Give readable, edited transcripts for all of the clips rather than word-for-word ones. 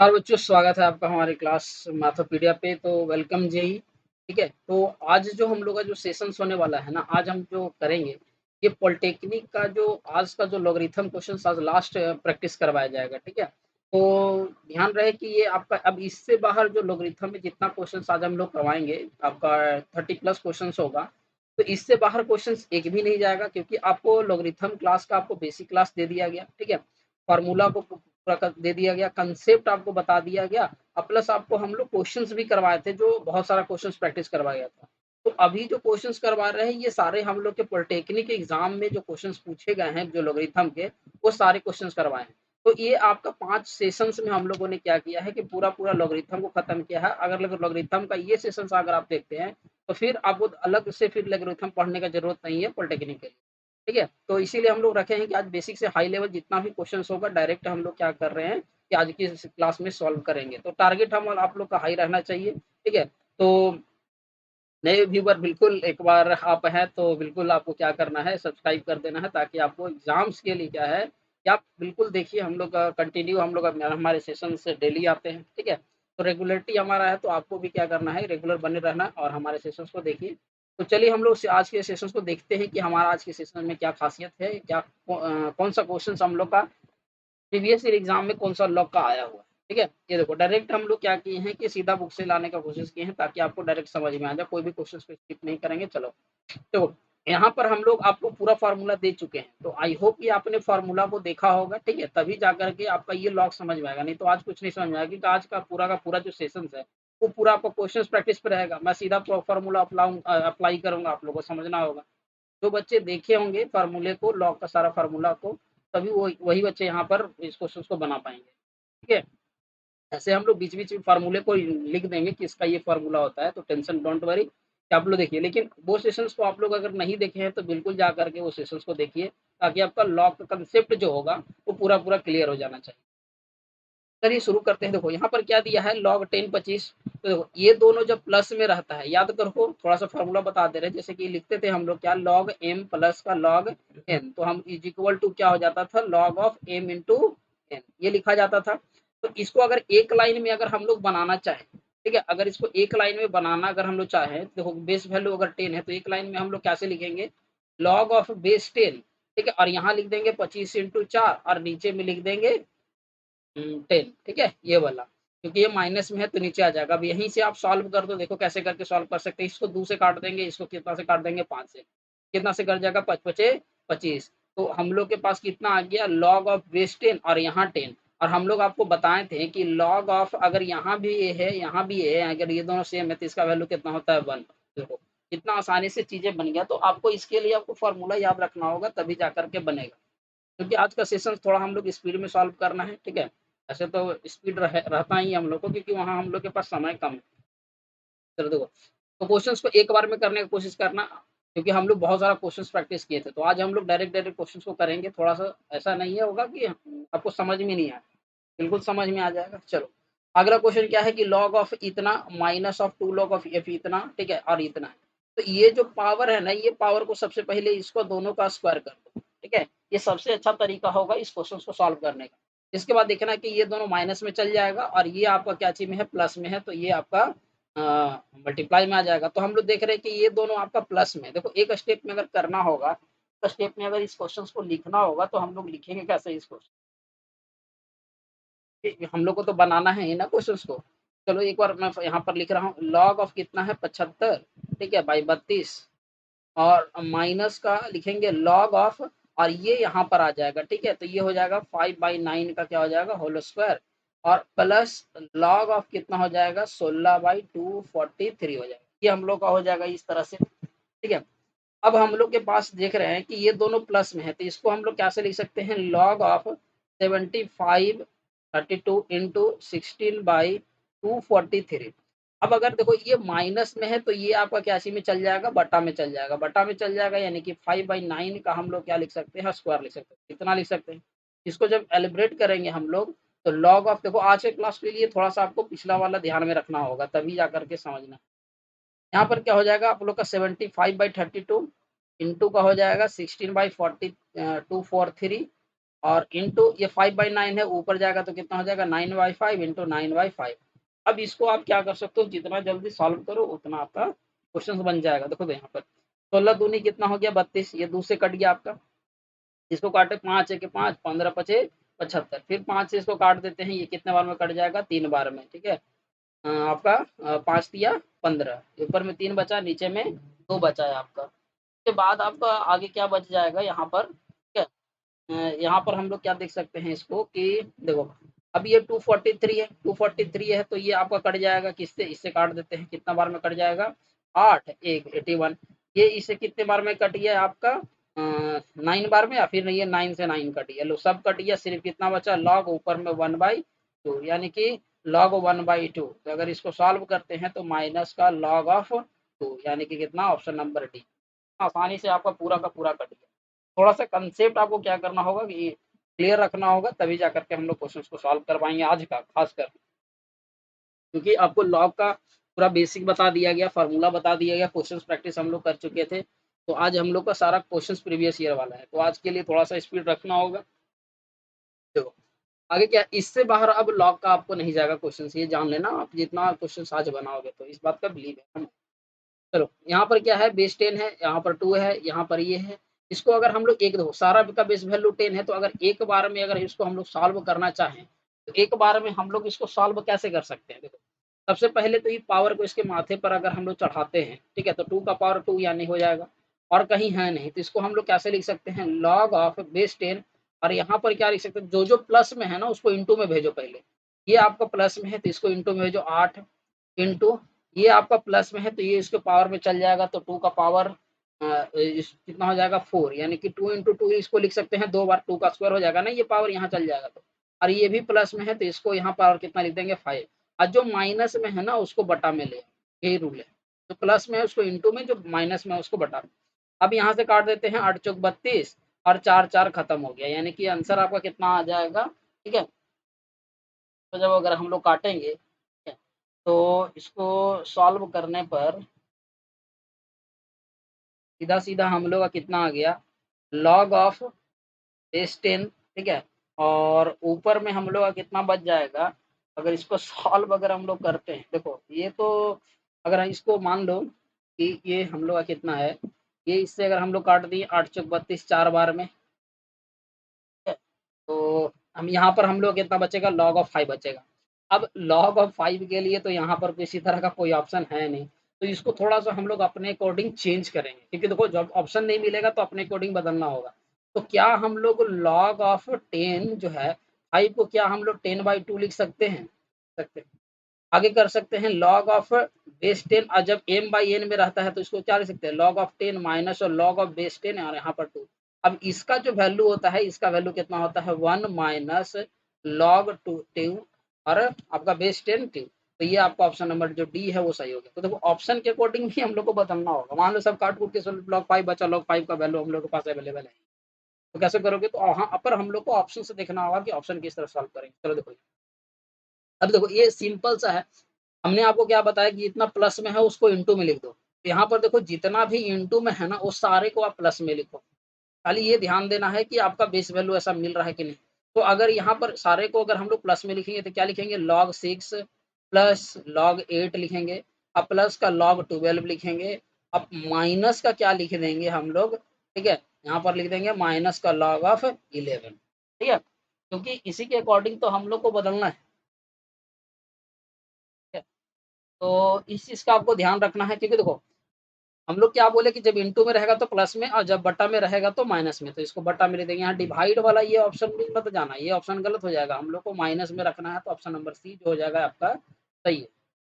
हाँ बच्चों, स्वागत है आपका हमारे क्लास मैथोपीडिया पे। तो वेलकम जेई। ठीक है, तो आज जो हम लोग का जो सेशंस होने वाला है ना, आज हम जो करेंगे ये पॉलिटेक्निक का जो आज का जो लॉगरिथम क्वेश्चंस आज लास्ट प्रैक्टिस करवाया जाएगा। ठीक है, तो ध्यान रहे कि ये आपका अब इससे बाहर जो लॉगरिथम में जितना क्वेश्चंस आज हम लोग करवाएंगे आपका 30+ क्वेश्चंस होगा। तो इससे बाहर क्वेश्चंस एक भी नहीं जाएगा, क्योंकि आपको लॉगरिथम क्लास का आपको बेसिक क्लास दे दिया गया। ठीक है, फार्मूला को पूरा दे दिया गया, कंसेप्ट आपको बता दिया गया, और प्लस आपको हम लोग क्वेश्चंस भी करवाए थे, जो बहुत सारा क्वेश्चंस प्रैक्टिस करवाया गया था। तो अभी जो क्वेश्चंस करवा रहे हैं ये सारे हम लोग के पॉलिटेक्निक एग्जाम में जो क्वेश्चंस पूछे गए हैं जो लॉगरिथम के, वो सारे क्वेश्चंस करवाए हैं। तो ये आपका 5 सेशंस में हम लोगों ने क्या किया है कि पूरा पूरा लॉगरिथम को खत्म किया है। अगर लॉगरिथम का ये सेशंस अगर आप देखते हैं तो फिर आपको अलग से फिर लॉगरिथम पढ़ने का जरूरत नहीं है पॉलिटेक्निक के लिए। ठीक है, तो इसीलिए हम लोग रखे हैं कि आज बेसिक से हाई लेवल जितना भी क्वेश्चन होगा डायरेक्ट हम लोग क्या कर रहे हैं कि आज की क्लास में सॉल्व करेंगे। तो टारगेट हम और आप लोग का हाई रहना चाहिए। ठीक है, तो नए व्यूवर बिल्कुल एक बार आप हैं तो बिल्कुल आपको क्या करना है, सब्सक्राइब कर देना है, ताकि आपको एग्जाम्स के लिए क्या है कि आप बिल्कुल देखिए हम लोग का कंटिन्यू हम लोग हमारे सेशन से डेली आते हैं। ठीक है, तो रेगुलरिटी हमारा है, तो आपको भी क्या करना है, रेगुलर बने रहना है और हमारे सेशंस को देखिए। तो चलिए हम लोग आज के सेशंस को देखते हैं कि हमारा आज के सेशन में क्या खासियत है, क्या कौन सा क्वेश्चन हम लोग का प्रीवियस ईयर एग्जाम में कौन सा लॉग का आया हुआ है। ठीक है, ये देखो डायरेक्ट हम लोग क्या किए हैं कि सीधा बुक से लाने का कोशिश किए हैं, ताकि आपको डायरेक्ट समझ में आ जाए, कोई भी क्वेश्चन पे स्किप नहीं करेंगे। चलो, तो यहाँ पर हम लोग आपको पूरा फार्मूला दे चुके हैं, तो आई होप कि आपने फार्मूला को देखा होगा। ठीक है, तभी जाकर के आपका ये लॉग समझ में आएगा, नहीं तो आज कुछ नहीं समझ में आएगा, क्योंकि आज का पूरा जो सेशन है वो पूरा आपका क्वेश्चन प्रैक्टिस पे रहेगा। मैं सीधा फार्मूला अप्लाई करूंगा, आप लोगों को समझना होगा। जो बच्चे देखे होंगे फार्मूले को, लॉग का सारा फार्मूला को, तभी वो वही बच्चे यहाँ पर इस क्वेश्चन को बना पाएंगे। ठीक है, ऐसे हम लोग बीच बीच में फार्मूले को लिख देंगे कि इसका ये फार्मूला होता है, तो टेंशन डोंट वरी कि आप लोग देखिए। लेकिन वो सेशंस को आप लोग अगर नहीं देखे हैं तो बिल्कुल जा करके वो सेशंस को देखिए, ताकि आपका लॉग का कंसेप्ट जो होगा वो पूरा पूरा क्लियर हो जाना चाहिए। चलिए शुरू करते हैं। देखो यहाँ पर क्या दिया है, log 10 25। तो देखो ये दोनों जब प्लस में रहता है, याद करो थोड़ा सा फॉर्मूला बता दे रहे हैं, जैसे कि लिखते थे हम लोग क्या, log m प्लस का log n, तो हम इज इक्वल टू क्या हो जाता था, log of m into n, ये लिखा जाता था। तो इसको अगर एक लाइन में अगर हम लोग बनाना चाहें, ठीक है, अगर इसको एक लाइन में बनाना अगर हम लोग चाहें, देखो बेस वैल्यू अगर 10 है तो एक लाइन में हम लोग कैसे लिखेंगे, log ऑफ बेस 10। ठीक है, और यहाँ लिख देंगे 25 इंटू 4, और नीचे में लिख देंगे 10। ठीक है, ये वाला, क्योंकि ये माइनस में है तो नीचे आ जाएगा। अब यहीं से आप सॉल्व कर दो, देखो कैसे करके सॉल्व कर सकते हैं। इसको 2 से काट देंगे, इसको कितना से काट देंगे, 5 से। कितना से कट जाएगा, 5 पचे 25। तो हम लोग के पास कितना आ गया, लॉग ऑफ बेस 10 और यहाँ 10। और हम लोग आपको बताए थे कि लॉग ऑफ अगर यहाँ भी ये है यहाँ भी ये है, अगर ये दोनों सेम है तो इसका वैल्यू कितना होता है, 1। देखो इतना आसानी से चीजें बन गया। तो आपको इसके लिए आपको फॉर्मूला याद रखना होगा, तभी जाकर के बनेगा, क्योंकि आज का सेशन थोड़ा हम लोग स्पीड में सॉल्व करना है। ठीक है, ऐसे तो स्पीड रहता ही हम लोग को, क्योंकि वहाँ हम लोग के पास समय कम है। चलो देखो, तो क्वेश्चंस को एक बार में करने की कोशिश करना, क्योंकि हम लोग बहुत सारा क्वेश्चंस प्रैक्टिस किए थे, तो आज हम लोग डायरेक्ट डायरेक्ट क्वेश्चंस को करेंगे। थोड़ा सा ऐसा नहीं होगा कि आपको समझ में नहीं आए, बिल्कुल समझ में आ जाएगा। चलो, अगला क्वेश्चन क्या है कि लॉग ऑफ इतना minus of 2 log of F इतना, ठीक है, और इतना है। तो ये जो पावर है ना, ये पावर को सबसे पहले इसको दोनों का स्क्वायर कर दो। ठीक है, ये सबसे अच्छा तरीका होगा इस क्वेश्चन को सॉल्व करने का। इसके बाद देखना कि ये दोनों माइनस में चल जाएगा, और ये आपका क्या चीज में है, प्लस में है, तो ये आपका मल्टीप्लाई में आ जाएगा। तो हम लोग देख रहे हैं कि ये दोनों आपका प्लस में, देखो एक स्टेप में अगर करना होगा, तो स्टेप में अगर इस क्वेश्चन को लिखना होगा तो हम लोग लिखेंगे कैसे इस क्वेश्चन, हम लोग को तो बनाना है ना क्वेश्चंस को। चलो एक बार मैं यहाँ पर लिख रहा हूँ, लॉग ऑफ कितना है, 75, ठीक है, बाई 32, और माइनस का लिखेंगे लॉग ऑफ, और ये यहाँ पर आ जाएगा। ठीक है, तो ये हो जाएगा 5/9 का क्या हो जाएगा, होल स्क्वायर, और प्लस लॉग ऑफ कितना हो जाएगा, 16/243 हो जाएगा। ये हम लोग का हो जाएगा इस तरह से। ठीक है, अब हम लोग के पास देख रहे हैं कि ये दोनों प्लस में है, तो इसको हम लोग कैसे लिख सकते हैं, लॉग ऑफ 75/32 इंटू 16/243। अब अगर देखो ये माइनस में है तो ये आपका क्या सी में चल जाएगा, बटा में चल जाएगा, बटा में चल जाएगा, यानी कि 5/9 का हम लोग क्या लिख सकते हैं, स्क्वायर लिख सकते हैं। कितना लिख सकते हैं, इसको जब एलिब्रेट करेंगे हम लोग, तो लॉग ऑफ, देखो आज के क्लास के लिए थोड़ा सा आपको पिछला वाला ध्यान में रखना होगा, तभी जाकर के समझना। यहाँ पर क्या हो जाएगा आप लोग का, 75/32 इंटू का हो जाएगा 16/40 243, और इंटू ये 5/9 है, ऊपर जाएगा तो कितना हो जाएगा 9/5 इंटू 9/5। अब इसको आप क्या कर सकते हो, जितना जल्दी सॉल्व करो उतना आपका क्वेश्चन बन जाएगा। देखो तो यहाँ पर 16 दूनी कितना हो गया 32, ये 2 से कट गया आपका। इसको काटे 5 है कि 5, 15 पचे 75, फिर 5 से इसको काट देते हैं, ये कितने बार में कट जाएगा 3 बार में, ठीक है। आपका 5 तिया 15, ऊपर में 3 बचा, नीचे में 2 बचा है आपका। उसके बाद आपका आगे क्या बच जाएगा यहाँ पर, ठीक है। यहाँ पर हम लोग क्या देख सकते हैं इसको कि देखो अब ये 243 है, 243 है तो ये आपका कट जाएगा किससे, इससे काट देते हैं, कितना बार में कट जाएगा 8 1 81। ये इससे कितने बार में कट गया आपका 9 बार में, या फिर नहीं, ये 9 से 9 कट गया, लो सब कट गया, सिर्फ कितना बचा लॉग ऊपर में 1/2, यानी कि लॉग 1/2। तो अगर इसको सॉल्व करते हैं तो माइनस का लॉग ऑफ 2, यानी कि कितना, ऑप्शन नंबर डी। आसानी से आपका पूरा का पूरा कट गया। थोड़ा सा कंसेप्ट आपको क्या करना होगा कि क्लियर रखना होगा, तभी जा करके हम लोग क्वेश्चन को सॉल्व कर पाएंगे आज का खासकर, क्योंकि आपको लॉग का पूरा बेसिक बता दिया गया, फार्मूला बता दिया गया, क्वेश्चन प्रैक्टिस हम लोग कर चुके थे। तो आज हम लोग का सारा क्वेश्चन प्रीवियस ईयर वाला है, तो आज के लिए थोड़ा सा स्पीड रखना होगा। देखो आगे क्या, इससे बाहर अब लॉग का आपको नहीं जाएगा क्वेश्चन, ये जान लेना, आप जितना क्वेश्चन आज बनाओगे तो इस बात का बिलीव है हम। चलो यहाँ पर क्या है, बेस 10 है, यहाँ पर 2 है, यहाँ पर ये है। इसको अगर हम लोग एक दो सारा का बेस वैल्यू 10 है, तो अगर एक बार में अगर इसको हम लोग सॉल्व करना चाहें तो एक बार में हम लोग इसको सॉल्व कैसे कर सकते हैं। देखो सबसे पहले तो ये पावर को इसके माथे पर अगर हम लोग चढ़ाते हैं, ठीक है, तो 2 का पावर 2 यानी हो जाएगा, और कहीं है नहीं तो इसको हम लोग कैसे लिख सकते हैं, लॉग ऑफ बेस 10। और यहाँ पर क्या लिख सकते हैं, जो जो प्लस में है ना उसको इंटू में भेजो पहले, ये आपका प्लस में है तो इसको इंटू में भेजो 8 इंटू, ये आपका प्लस में है तो ये इसके पावर में चल जाएगा, तो 2 का पावर कितना हो जाएगा 4, यानी कि 2 इंटू 2 इसको लिख सकते हैं 2 बार, 2 का स्क्वायर हो जाएगा ना, ये पावर यहाँ चल जाएगा तो। और ये भी प्लस में है तो इसको यहाँ पावर कितना लिख देंगे 5, और जो माइनस में है ना उसको बटा में ले, यही रूल है। जो प्लस में है उसको इंटू में, जो माइनस में है उसको बटा में। अब यहाँ से काट देते हैं 8 चौक 32, और 4 4 खत्म हो गया, यानी कि आंसर आपका कितना आ जाएगा, ठीक है। तो जब अगर हम लोग काटेंगे, ठीक है, तो इसको सॉल्व करने पर सीधा सीधा हम लोग का कितना आ गया, लॉग ऑफ बेस 10, ठीक है। और ऊपर में हम लोग का कितना बच जाएगा, अगर इसको सॉल्व अगर हम लोग करते हैं, देखो ये तो अगर इसको मान लो कि ये हम लोग का कितना है, ये इससे अगर हम लोग काट दिए 8 चौक 32 4 बार में, ठीक है, तो हम यहाँ पर हम लोग कितना बचेगा, लॉग ऑफ 5 बचेगा। अब लॉग ऑफ 5 के लिए तो यहाँ पर किसी तरह का कोई ऑप्शन है नहीं, तो इसको थोड़ा सा हम लोग अपने अकॉर्डिंग चेंज करेंगे, क्योंकि देखो जब ऑप्शन नहीं मिलेगा तो अपने अकॉर्डिंग बदलना होगा। तो क्या हम लोग लॉग ऑफ 10 जो है 5 को क्या हम लोग 10/2 लिख सकते हैं, सकते हैं। आगे कर सकते हैं लॉग ऑफ बेस 10, और जब m बाई n में रहता है तो इसको क्या लिख सकते हैं, लॉग ऑफ 10 माइनस और लॉग ऑफ बेस 10, और यहाँ पर 2। अब इसका जो वैल्यू होता है, इसका वैल्यू कितना होता है 1 माइनस लॉग 2 और आपका बेस 10 2। तो ये आपका ऑप्शन नंबर जो डी है वो सही हो गया। तो देखो ऑप्शन के अकॉर्डिंग ही हम लोग को बदलना होगा, मान लो सब काट कूट के लॉग 5 बचा, लॉग 5 का वैल्यू हम लोग के पास अवेलेबल है, तो कैसे करोगे, तो हाँ पर हम लोग को ऑप्शन से देखना होगा कि ऑप्शन किस तरह सॉल्व करेंगे। चलो देखो अब देखो ये सिंपल सा है, हमने आपको क्या बताया कि जितना प्लस में है उसको इंटू में लिख दो, तो यहाँ पर देखो जितना भी इंटू में है ना उस सारे को आप प्लस में लिखो। खाली ये ध्यान देना है कि आपका बेस वैल्यू ऐसा मिल रहा है कि नहीं। तो अगर यहाँ पर सारे को अगर हम लोग प्लस में लिखेंगे तो क्या लिखेंगे, log 6 प्लस log 8 लिखेंगे, अब प्लस का log 12 लिखेंगे, अब माइनस का क्या लिख देंगे हम लोग, ठीक है, यहाँ पर लिख देंगे माइनस का log ऑफ 11, ठीक है, क्योंकि इसी के अकॉर्डिंग तो हम लोग को बदलना है, ठीक है। तो इस चीज़ का आपको ध्यान रखना है, क्योंकि देखो हम लोग क्या बोले कि जब इंटू में रहेगा तो प्लस में, और जब बटा में रहेगा तो माइनस में, तो इसको बटा में ले देंगे। यहाँ डिवाइड वाला ये ऑप्शन भी मत जाना, ये ऑप्शन गलत हो जाएगा, हम लोग को माइनस में रखना है, तो ऑप्शन नंबर सी जो हो जाएगा आपका सही है।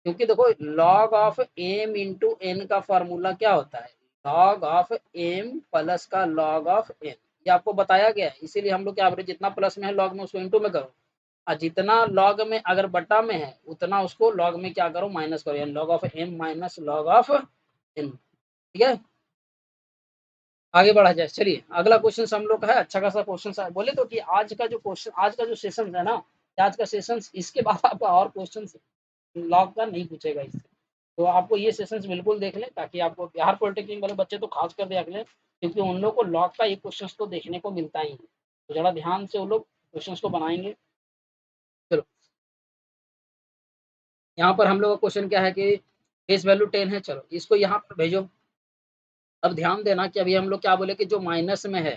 क्योंकि देखो log of M into N का फॉर्मूला क्या होता है, लॉग ऑफ एम प्लस का लॉग ऑफ एन, ये आपको बताया गया है, इसीलिए हम लोग क्या बोले जितना प्लस में है लॉग में उसको इंटू में करो, और जितना लॉग में अगर बटा में है उतना उसको लॉग में क्या करो, माइनस करो, यानी log of M minus log of N, ठीक है। आगे बढ़ा जाए, चलिए अगला क्वेश्चन हम लोग का है, अच्छा खासा क्वेश्चन बोले तो कि आज का जो क्वेश्चन, आज का जो सेशन है ना, आज का सेशन इसके बाद आपका और क्वेश्चन लॉग का नहीं पूछेगा इससे, तो आपको ये सेशंस बिल्कुल देख लें, ताकि आपको बिहार पॉलिटेक्निक वाले बच्चे तो खास कर देख लें, क्योंकि उन लोग को लॉग का एक क्वेश्चन तो देखने को मिलता ही है। तो ज़रा ध्यान से वो लोग क्वेश्चंस को बनाएँगे। चलो, यहाँ पर हम लोग का क्वेश्चन क्या है कि बेस वैल्यू 10 है, चलो इसको यहाँ पर भेजो। अब ध्यान देना कि अभी हम लोग क्या बोले कि जो माइनस में है,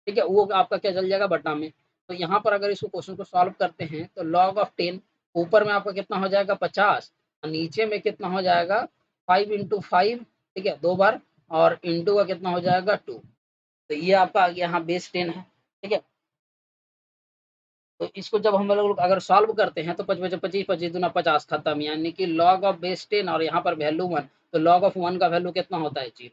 ठीक है, वो आपका क्या चल जाएगा बटा में। तो यहाँ पर अगर इसको क्वेश्चन को सॉल्व करते हैं तो लॉग ऑफ 10 ऊपर में आपका कितना हो जाएगा 50 और नीचे में कितना हो जाएगा 5 इंटू 5, ठीक है, 2 बार, और इंटू का कितना हो जाएगा 2। तो ये आपका आ गया यहाँ बेस 10 है, ठीक है। तो इसको जब हम लोग अगर सॉल्व करते हैं तो 5 बचे 25, 25 दूना 50 खत्म, यानी कि लॉग ऑफ बेस 10 और यहाँ पर वैल्यू 1, तो लॉग ऑफ 1 का वैल्यू कितना होता है 0।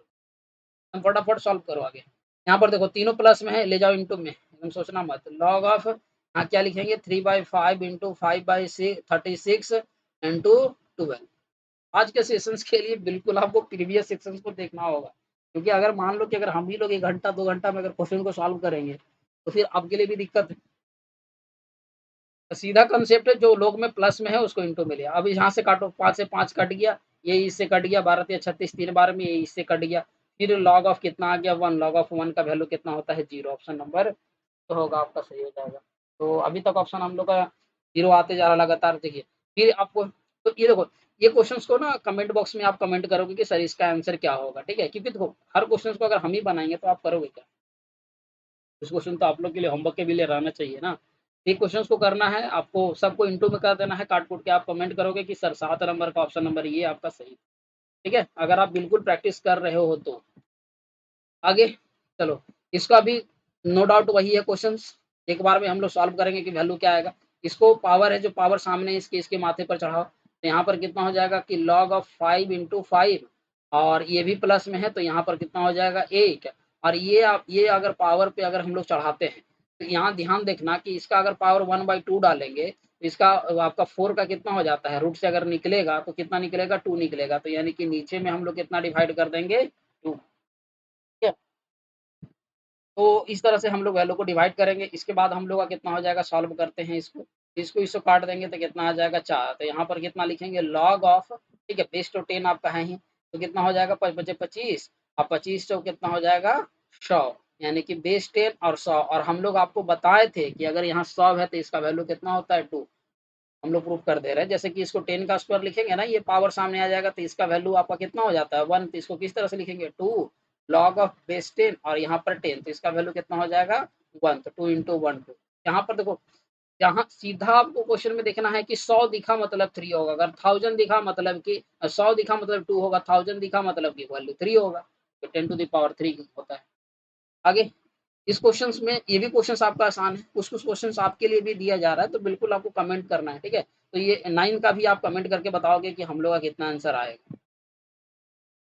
हम फटाफट सॉल्व करो आगे। यहाँ पर देखो तीनों प्लस में है, ले जाओ इंटू में, एकदम सोचना मत। लॉग ऑफ, हाँ क्या लिखेंगे 3/5 इंटू 5/36 इंटू 12। आज के सेशंस के लिए बिल्कुल आपको प्रीवियस सेक्शंस को देखना होगा, क्योंकि अगर मान लो कि अगर हम ही लोग 1 घंटा 2 घंटा में अगर क्वेश्चन को सॉल्व करेंगे तो फिर आपके लिए भी दिक्कत है। तो सीधा कंसेप्ट है, जो लोग में प्लस में है उसको इंटू में लिया। अब यहाँ से काटो, 5 से 5 कट गया, ये इससे कट गया, 12 तिया 36, 3 बार में ये इससे कट गया। फिर लॉग ऑफ कितना आ गया 1, लॉग ऑफ 1 का वैल्यू कितना होता है 0। ऑप्शन नंबर तो होगा आपका सही हो जाएगा। तो अभी तक ऑप्शन हम लोग का 0 आते जा रहा लगातार, देखिए। फिर आपको तो ये देखो, ये क्वेश्चंस को ना कमेंट बॉक्स में आप कमेंट करोगे कि सर इसका आंसर क्या होगा, ठीक है, क्योंकि देखो हर क्वेश्चंस को अगर हम ही बनाएंगे तो आप करोगे क्या। इस क्वेश्चन तो आप लोग के लिए होमवर्क के भी लिए रहना चाहिए ना। एक क्वेश्चन को करना है आपको, सबको इंटू में कर देना है, काट कूट के आप कमेंट करोगे कि सर 7 नंबर का ऑप्शन नंबर ये आपका सही, ठीक है, अगर आप बिल्कुल प्रैक्टिस कर रहे हो तो। आगे चलो, इसका भी नो डाउट वही है क्वेश्चंस, एक बार में हम लोग सॉल्व करेंगे कि वैल्यू क्या आएगा। इसको पावर है, जो पावर सामने इसके माथे पर चढ़ाओ, तो यहाँ पर कितना हो जाएगा कि लॉग ऑफ 5 इंटू 5, और ये भी प्लस में है तो यहाँ पर कितना हो जाएगा 8। और ये आप ये अगर पावर पे अगर हम लोग चढ़ाते हैं तो यहाँ ध्यान देखना कि इसका अगर पावर 1/2 डालेंगे तो इसका आपका 4 का कितना हो जाता है, रूट से अगर निकलेगा तो कितना निकलेगा 2 निकलेगा, तो यानी कि नीचे में हम लोग कितना डिवाइड कर देंगे 2, ठीक है। तो इस तरह से हम लोग वैल्यू को डिवाइड करेंगे। इसके बाद हम लोग का कितना हो जाएगा, सॉल्व करते हैं इसको। इसको काट देंगे तो कितना आ जाएगा 4। तो यहाँ पर कितना लिखेंगे लॉग ऑफ, ठीक है, बेस तो 10 आपका है ही, तो कितना हो जाएगा 5 बचे 25 और 25 चौक कितना हो जाएगा 100, यानी कि बेस 10 और 100। और हम लोग आपको बताए थे कि अगर यहाँ 100 है तो इसका वैल्यू कितना होता है 2। हम लोग प्रूफ कर दे रहे हैं, जैसे कि इसको 10 का स्क्वायर लिखेंगे ना, ये पावर सामने आ जाएगा तो इसका वैल्यू आपका कितना हो जाता है 1। तो इसको किस तरह से लिखेंगे 2 लॉग ऑफ बेस 10 और यहाँ पर 10, तो इसका वैल्यू कितना हो जाएगा 1। तो 2 इंटू 1 2। यहाँ पर देखो, जहाँ सीधा आपको क्वेश्चन में देखना है कि 100 दिखा मतलब 3 होगा, अगर 1000 दिखा मतलब कि 100 दिखा मतलब 2 होगा, 1000 दिखा मतलब कि वैल्यू 3 होगा, तो 10 टू द पावर 3 होता है। आगे इस क्वेश्चंस में ये भी क्वेश्चंस आपका आसान है, कुछ-कुछ क्वेश्चंस आपके लिए भी दिया जा रहा है, तो बिल्कुल आपको कमेंट करना है, ठीक है? तो ये 9 का भी आप कमेंट करके बताओगे कि हम लोग का कितना आंसर आएगा।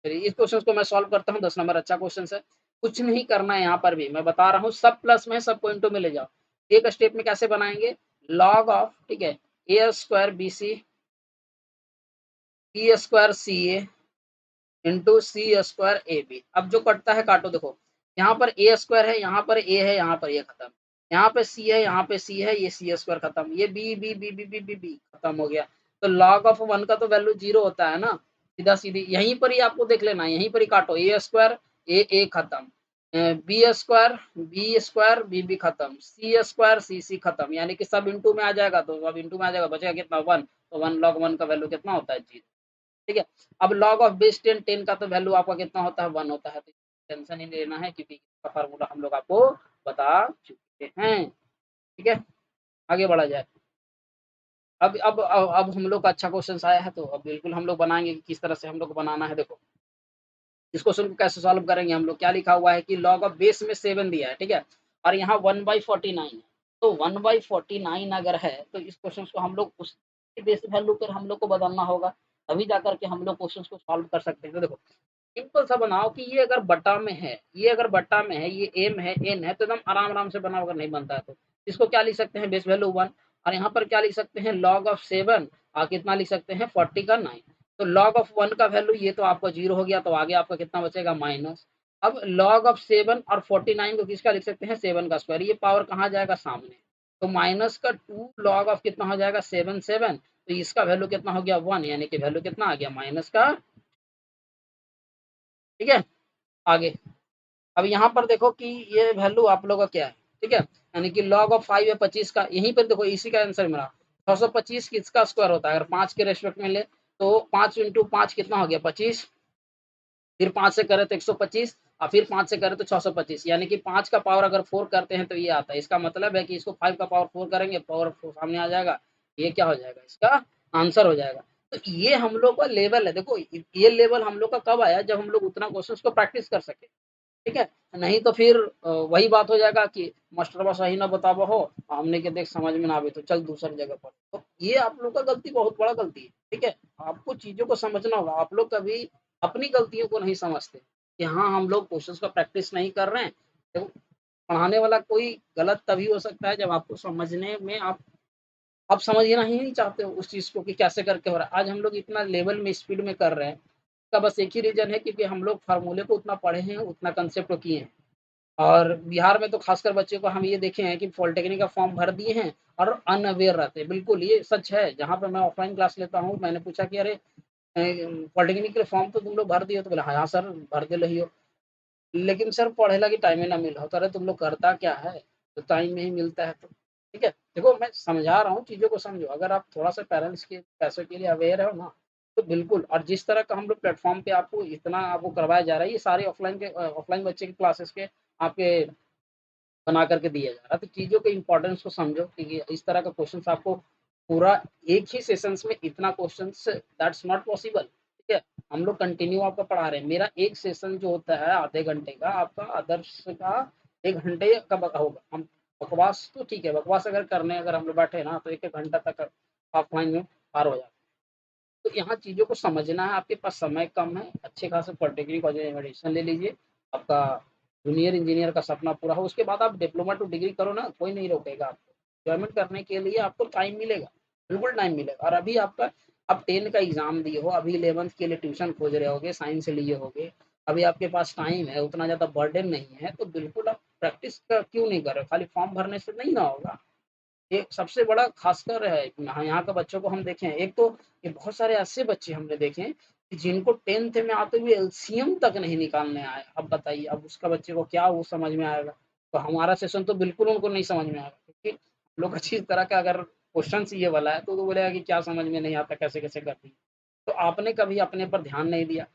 चलिए इस क्वेश्चंस को मैं सॉल्व करता हूँ, 10 नंबर अच्छा क्वेश्चन है। कुछ नहीं करना है यहाँ पर भी, मैं बता रहा हूँ, सब प्लस में है, सब पॉइंटों में ले जाओ। एक स्टेप में कैसे बनाएँगे, लॉग ऑफ, ठीक है, a square b c, b square c a into c square a b. अब जो कटता है काटो, देखो यहाँ पर ए स्क्वायर है, यहाँ पर ए है, यहाँ पर ए खत्म, यहाँ पे सी है, यहाँ पे सी है, ये सी स्क्वायर खत्म, ये B B B B B B B खत्म हो गया। तो लॉग ऑफ 1 का तो वैल्यू 0 होता है ना, सीधा सीधी यहीं पर ही आपको देख लेना है, यहीं पर ही काटो, ए स्क्वायर ए खत्म, बी स्क्वायर बी बी खत्म, सी स्क्वायर सी सी खत्म, यानी कि सब इंटू में आ जाएगा, तो अब इंटू में आ जाएगा, बचेगा कितना 1। तो 1 लॉग 1 का वैल्यू कितना होता है 0, ठीक है। अब log ऑफ बेस 10 10 का तो वैल्यू आपका कितना होता है 1 होता है, तो टेंशन ही नहीं लेना है क्योंकि इसका फार्मूला हम लोग आपको बता चुके हैं, ठीक है। आगे बढ़ा जाए। अब हम लोग का अच्छा क्वेश्चन आया है, तो अब बिल्कुल हम लोग बनाएंगे कि किस तरह से हम लोग को बनाना है। देखो इस क्वेश्चन को कैसे सॉल्व करेंगे हम लोग, क्या लिखा हुआ है कि log ऑफ बेस में 7 दिया है, ठीक है, और यहाँ 1/49 है। तो 1/49 अगर है तो इस क्वेश्चन को हम लोग उस बेस वैल्यू पर हम लोग को बदलना होगा, तभी जाकर के हम लोग क्वेश्चन को सॉल्व कर सकते हैं। तो देखो सिंपल सा बनाओ कि ये अगर बटा में है, ये अगर बटा में है, ये एम है एन है, तो एकदम आराम आराम से बनाओ, अगर नहीं बनता है तो इसको क्या लिख सकते हैं बेस वैल्यू 1, और यहाँ पर क्या लिख सकते हैं लॉग ऑफ 7, और कितना लिख सकते हैं 40 का 9। तो लॉग ऑफ 1 का वैल्यू ये तो आपका 0 हो गया, तो आगे आपका कितना बचेगा माइनस। अब लॉग ऑफ 7 और 49 को किसका लिख सकते हैं 7 का स्क्वायर, ये पावर कहाँ जाएगा सामने, तो माइनस का 2 लॉग ऑफ कितना हो जाएगा 7 7, तो इसका वैल्यू कितना हो गया 1, यानी कि वैल्यू कितना आ गया माइनस का, ठीक है। आगे अब यहाँ पर देखो कि ये वैल्यू आप लोगों का क्या है, ठीक है, यानी कि लॉग ऑफ 5 या 25 का, यहीं पर देखो इसी का आंसर मिला। 625 किसका स्क्वायर होता है? अगर 5 के रेस्पेक्ट में ले तो 5 इंटू 5 कितना हो गया? 25, फिर 5 से करें तो 125 और फिर 5 से करें तो 625, यानी कि 5 का पावर अगर 4 करते हैं तो ये आता है। इसका मतलब है कि इसको 5 का पावर 4 करेंगे, पावर 4 सामने आ जाएगा, ये क्या हो जाएगा? इसका आंसर हो जाएगा। तो ये हम लोग का लेवल है। देखो ये लेवल हम लोग का कब आया? जब हम लोग उतना क्वेश्चंस को प्रैक्टिस कर सके, ठीक है? नहीं तो फिर वही बात हो जाएगा कि मास्टरवा सही ना बतावा हो, हमने के देख समझ में ना आवे तो चल दूसरी जगह पर। तो ये आप लोग का गलती, बहुत बड़ा गलती है, ठीक है? आपको चीज़ों को समझना होगा। आप लोग कभी अपनी गलतियों को नहीं समझते कि हाँ, हम लोग क्वेश्चंस का प्रैक्टिस नहीं कर रहे हैं। देखो, पढ़ाने वाला कोई गलत तभी हो सकता है जब आपको समझने में आप समझना ही नहीं चाहते हो उस चीज़ को कि कैसे करके हो रहा है। आज हम लोग इतना लेवल में स्पीड में कर रहे हैं, इसका बस एक ही रीज़न है क्योंकि हम लोग फ़ॉर्मूले को उतना पढ़े हैं, उतना कंसेप्ट को किए हैं। और बिहार में तो खासकर बच्चे को हम ये देखे हैं कि पॉलिटेक्निक का फॉर्म भर दिए हैं और अनअवेयर रहते हैं। बिल्कुल ये सच है। जहाँ पे मैं ऑफलाइन क्लास लेता हूँ, मैंने पूछा कि अरे पॉलिटेक्निक के फॉर्म तो तुम लोग भर दिए हो? तो बोला हाँ सर भर दे रही हो, लेकिन सर पढ़ेला की टाइम ही ना मिल हो। तो अरे तुम लोग करता क्या है? तो टाइम नहीं मिलता है तो, ठीक है? देखो मैं समझा रहा हूँ, चीज़ों को समझो। अगर आप थोड़ा-सा पेरेंट्स के पैसों के लिए अवेयर हो ना, तो बिल्कुल। और जिस तरह का हम लोग प्लेटफ़ॉर्म पे आपको इतना आपको करवाया जा रहा है, ये सारे ऑफलाइन बच्चे के क्लासेस के आपके बना करके दिया जा रहा है। तो चीज़ों के इम्पोर्टेंस को समझो कि इस तरह का क्वेश्चंस आपको पूरा एक ही सेशंस में इतना क्वेश्चंस दैट्स नॉट पॉसिबल, ठीक है? हम लोग कंटिन्यू आपको पढ़ा रहे हैं। मेरा एक सेशन जो होता है आधे घंटे का, आपका आदर्श का 1 घंटे का होगा। हम बकवास तो ठीक है, बकवास अगर हम लोग बैठे ना तो 1-1 घंटा तक ऑफलाइन में पार हो जाता है। तो यहाँ चीज़ों को समझना है, आपके पास समय कम है, अच्छे खासे पॉलिटेक्निक एडमिशन ले लीजिए, आपका जूनियर इंजीनियर का सपना पूरा हो, उसके बाद आप डिप्लोमा टू डिग्री करो ना, कोई नहीं रोकेगा आपको। एन्जॉयमेंट करने के लिए आपको टाइम मिलेगा, बिल्कुल टाइम मिलेगा। और अभी आपका आप 10 का एग्ज़ाम दिए हो, अभी 11th के लिए ट्यूशन खोज रहे होगे, साइंस लिए होगे, अभी आपके पास टाइम है, उतना ज़्यादा बर्डन नहीं है, तो बिल्कुल आप प्रैक्टिस क क्यों नहीं कर रहे हो? खाली फॉर्म भरने से नहीं ना होगा। एक सबसे बड़ा खासकर है यहाँ का बच्चों को हम देखें, एक तो ये बहुत सारे ऐसे बच्चे हमने देखे हैं कि जिनको 10th में आते हुए एलसीएम तक नहीं निकालने आए। अब बताइए, अब उसका बच्चे को क्या वो समझ में आएगा? तो हमारा सेशन तो बिल्कुल उनको नहीं समझ में आएगा, क्योंकि हम लोग अच्छी तरह का अगर क्वेश्चंस ये वाला है तो वो बोलेगा कि क्या समझ में नहीं आता, कैसे-कैसे करती है। तो आपने कभी अपने पर ध्यान नहीं दिया।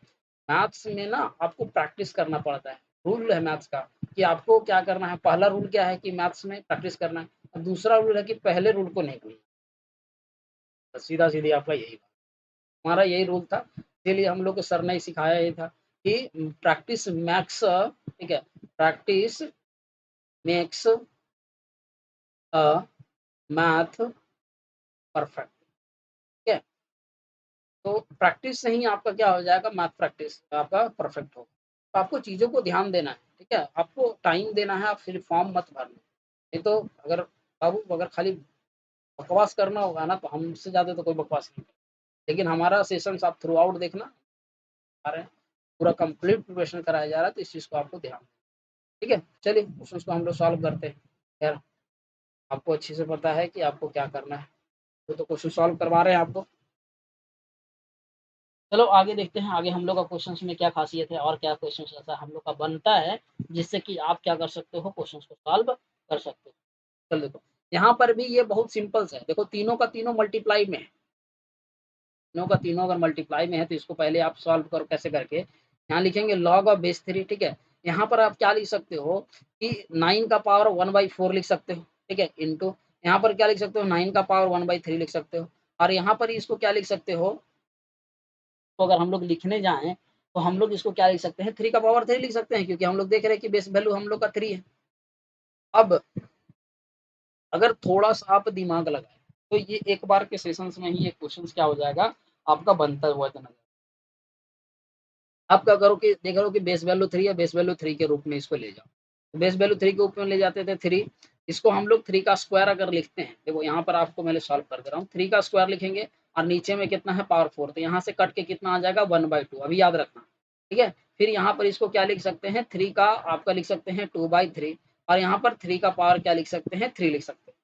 मैथ्स में ना आपको प्रैक्टिस करना पड़ता है। रूल है मैथ्स का कि आपको क्या करना है। पहला रूल क्या है कि मैथ्स में प्रैक्टिस करना है, और दूसरा रूल है कि पहले रूल को नहीं भूलना। बस सीधा-सीधी आपका यही था। हमारा यही रूल था, इसीलिए हम लोग को सर ने सिखाया ये था कि प्रैक्टिस मैक्स, ठीक है? Practice makes a math perfect, ठीक है? तो प्रैक्टिस से ही आपका क्या हो जाएगा, मैथ प्रैक्टिस आपका परफेक्ट होगा। तो आपको चीज़ों को ध्यान देना है, ठीक है? आपको टाइम देना है, आप सिर्फ फॉर्म मत भरना। नहीं तो अगर बाबू अगर खाली बकवास करना होगा ना, तो हमसे ज़्यादा तो कोई बकवास नहीं करेगा। लेकिन हमारा सेशंस आप थ्रू आउट देखना, आ रहे हैं, पूरा कंप्लीट प्रिपरेशन कराया जा रहा है, तो इस चीज़ को आपको ध्यान, ठीक है? चलिए क्वेश्चंस को हम लोग सॉल्व करते हैं। खैर आपको अच्छे से पता है कि आपको क्या करना है, वो तो क्वेश्चन सॉल्व करवा रहे हैं आपको। चलो आगे देखते हैं, आगे हम लोग का क्वेश्चंस में क्या ख़ासियत है और क्या क्वेश्चंस ऐसा हम लोग का बनता है, जिससे कि आप क्या कर सकते हो, क्वेश्चंस को सॉल्व कर सकते हो। चलो देखो, यहाँ पर भी ये बहुत सिंपल सा है। देखो तीनों का तीनों मल्टीप्लाई में है, तीनों का तीनों अगर मल्टीप्लाई में है तो इसको पहले आप सॉल्व करो कैसे करके। यहाँ लिखेंगे लॉग ऑफ बेस 3, ठीक है? यहाँ पर आप क्या लिख सकते हो कि 9 का पावर 1/4 लिख सकते हो, ठीक है? इंटू यहाँ पर क्या लिख सकते हो, 9 का पावर 1/3 लिख सकते हो। और यहाँ पर इसको क्या लिख सकते हो, तो अगर हम लोग लिखने जाएँ, तो हम लोग इसको क्या लिख सकते हैं, 3 का पावर 3 लिख सकते हैं, क्योंकि हम लोग देख रहे हैं कि बेस वैल्यू हम लोग का 3 है। अब अगर थोड़ा-सा आप दिमाग लगाएँ, तो ये एक बार के सेशंस में ही ये क्वेश्चन्स क्या हो जाएगा, आपका बनता हुआ नज़र। आप क्या करो कि देख रहे हो कि बेस वैल्यू 3 है, बेस वैल्यू 3 के रूप में इसको ले जाओ। बेस वैल्यू 3 के रूप में ले जाते थे 3, इसको हम लोग 3 का स्क्वायर अगर लिखते हैं, देखो यहाँ पर आपको मैंने सॉल्व कर दे रहा हूँ। 3 का स्क्वायर लिखेंगे और नीचे में कितना है, पावर 4, तो यहाँ से कट के कितना आ जाएगा, 1/2, अभी याद रखना, ठीक है? फिर यहाँ पर इसको क्या लिख सकते हैं, 3 का आपका लिख सकते हैं 2/3, और यहाँ पर 3 का पावर क्या लिख सकते हैं, 3 लिख सकते हैं,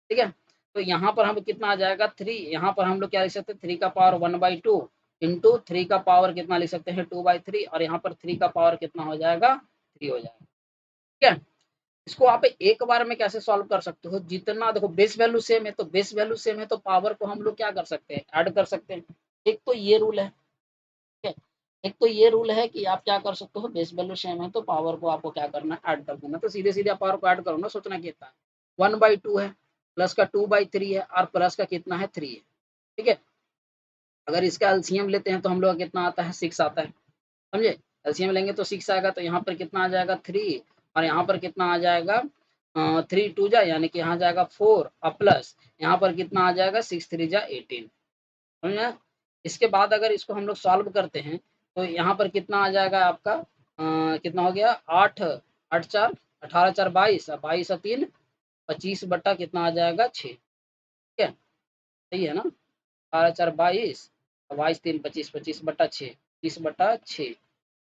ठीक है? तो यहाँ पर हम कितना आ जाएगा 3, यहाँ पर हम लोग क्या लिख सकते हैं, 3 का पावर 1/2 इंटू 3 का पावर कितना लिख सकते हैं, 2/3, और यहाँ पर 3 का पावर कितना हो जाएगा, 3 हो जाएगा, ठीक है? इसको आप एक बार में कैसे सॉल्व कर सकते हो, जितना देखो बेस वैल्यू सेम है, तो बेस वैल्यू सेम है तो पावर को हम लोग क्या कर सकते हैं, ऐड कर सकते हैं। एक तो ये रूल है, ठीक है। एक तो ये रूल है कि आप क्या कर सकते हो, बेस वैल्यू सेम है तो पावर को आपको क्या करना है, ऐड कर देना। तो सीधे सीधे आप पावर को ऐड करो ना, सोचना कितना है, 1/2 है, प्लस का 2/3 है, और प्लस का कितना है, 3 है, ठीक है। अगर इसका एलसीएम लेते हैं तो हम लोग का कितना आता है, 6 आता है, समझे। एलसीएम लेंगे तो 6 आएगा, तो यहाँ पर कितना आ जाएगा, 3, और यहाँ पर कितना आ जाएगा, 3 2 जा, यानी कि यहाँ जाएगा 4, और प्लस यहाँ पर कितना आ जाएगा, 6 3 जा 18, समझे। इसके बाद अगर इसको हम लोग सॉल्व करते हैं तो यहाँ पर कितना आ जाएगा आपका, कितना हो गया, 8 8 4 18 4 22, और 22 और 3 25 बट्टा कितना आ जाएगा, 6, ठीक है, सही है ना। 18 4 22, 22 3 25, 25 बट्टा 6, 30 बट्टा 6।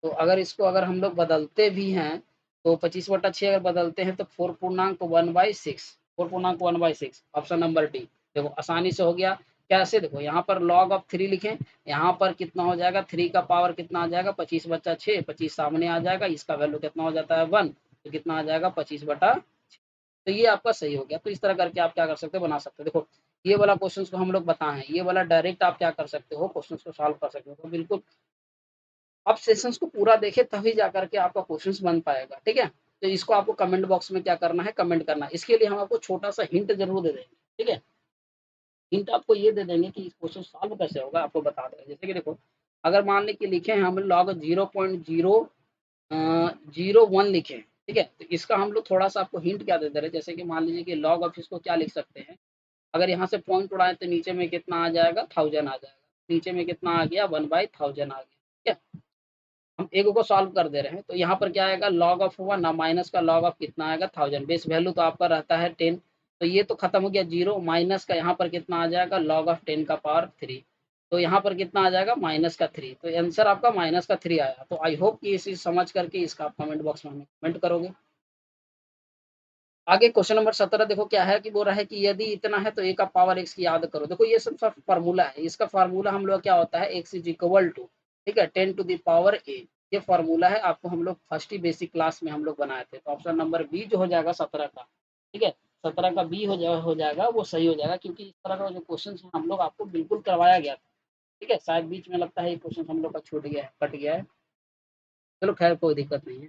तो अगर इसको अगर हम लोग बदलते भी हैं, तो 25 बटा 6 अगर बदलते हैं तो 4.1/6, 4.1/6, ऑप्शन नंबर डी। देखो आसानी से हो गया। कैसे, देखो यहाँ पर लॉग ऑफ 3 लिखें, यहाँ पर कितना हो जाएगा, 3 का पावर कितना आ जाएगा, 25 बचा 6, 25 सामने आ जाएगा, इसका वैल्यू कितना हो जाता है, 1, तो कितना आ जाएगा, 25 बटा। तो ये आपका सही हो गया। तो इस तरह करके आप क्या कर सकते हो, बना सकते हो। देखो ये वाला क्वेश्चन को हम लोग बताए हैं, ये वाला डायरेक्ट आप क्या कर सकते हो, क्वेश्चन को सॉल्व कर सकते हो। तो बिल्कुल आप सेशंस को पूरा देखें तभी जा करके आपका क्वेश्चंस बन पाएगा, ठीक है। तो इसको आपको कमेंट बॉक्स में क्या करना है, कमेंट करना है। इसके लिए हम आपको छोटा सा हिंट जरूर दे देंगे, ठीक है। हिंट आपको ये दे देंगे कि इस क्वेश्चन सॉल्व कैसे होगा, आपको बता देंगे। जैसे कि देखो, अगर मान लें कि लिखे हैं हम लॉग 0.001 लिखे, ठीक है, तो इसका हम लोग थोड़ा सा आपको हिंट क्या दे दे रहे हैं, जैसे कि मान लीजिए कि लॉग ऑफ इसको क्या लिख सकते हैं। अगर यहाँ से पॉइंट उड़ाएं तो नीचे में कितना आ जाएगा, 1000 आ जाएगा, नीचे में कितना आ गया, 1/1000 आ गया, ठीक है। हम एक को सॉल्व कर दे रहे हैं, तो यहाँ पर क्या आएगा, लॉग ऑफ हुआ ना, माइनस का लॉग ऑफ कितना आएगा, 1000, बेस वैल्यू तो आपका रहता है 10, तो ये तो खत्म हो गया जीरो, माइनस का यहाँ पर कितना आ जाएगा, लॉग ऑफ 10 का पावर 3, तो यहाँ पर कितना आ जाएगा, माइनस का 3, तो आंसर आपका माइनस का 3 आया। तो आई होप कि इसी समझ करके इसका आप कमेंट बॉक्स में हमें कमेंट करोगे। आगे क्वेश्चन नंबर 17 देखो क्या है, कि बोल रहा है कि यदि इतना है तो ए का पावर एक्स की याद करो। देखो ये सब फार्मूला है, इसका फार्मूला हम लोग क्या होता है, एक्स इज इक्वल टू, ठीक है, 10 टू द पावर ए। ये फार्मूला है, आपको हम लोग फर्स्ट ही बेसिक क्लास में हम लोग बनाए थे। तो ऑप्शन नंबर बी जो हो जाएगा 17 का, ठीक है, 17 का बी हो जाएगा, वो सही हो जाएगा, क्योंकि इस तरह का जो क्वेश्चन हम लोग आपको बिल्कुल करवाया गया था, ठीक है। शायद बीच में लगता है ये क्वेश्चन हम लोग का छूट गया है, कट गया है। चलो खैर कोई दिक्कत नहीं है।